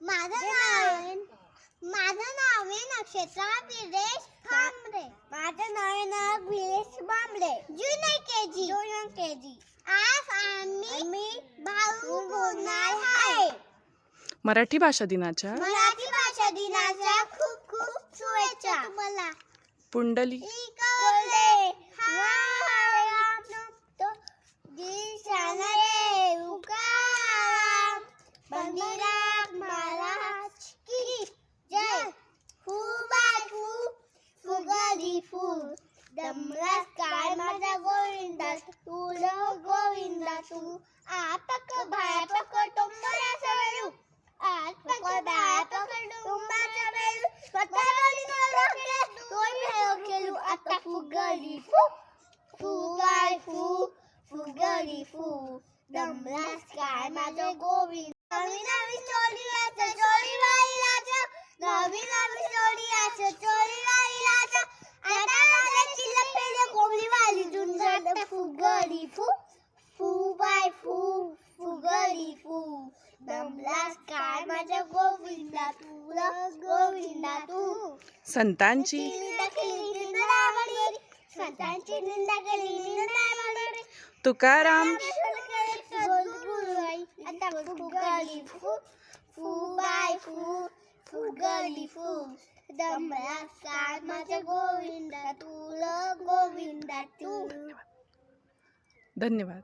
माझं नाव आहे नक्षत्रा वीरेश भांबरे. माझं नाव आहे वीरेश भांबरे. Junior KG. आज आम्ही भाऊ बोलणार आहे. मराठी भाषा दिनाच्या खूप खूप शुभेच्छा तुम्हाला. पुंडली दमलास काय माझा गोविंदा गोविंदा तू आता बाहेर पकड टोंबऱ्याचा वेळू आज पकड बाहेर पकड टोंबऱ्याचा वेळू केलू आता फुगली फुगाई फुगली दमलास काय माझा गोविंद. नवीन नवीन चोरी वाईलाचं नवीन नवीन चोरी वाईलाचं आता कोंबडीवाली झुंजट फुगली फुगली दमलास काय माझ्या गोविंदा तू. संतांची निंदा केली तुकाराम आता फुगली फुगली दमलास काय माझ्या गोविंदा तू. धन्यवाद.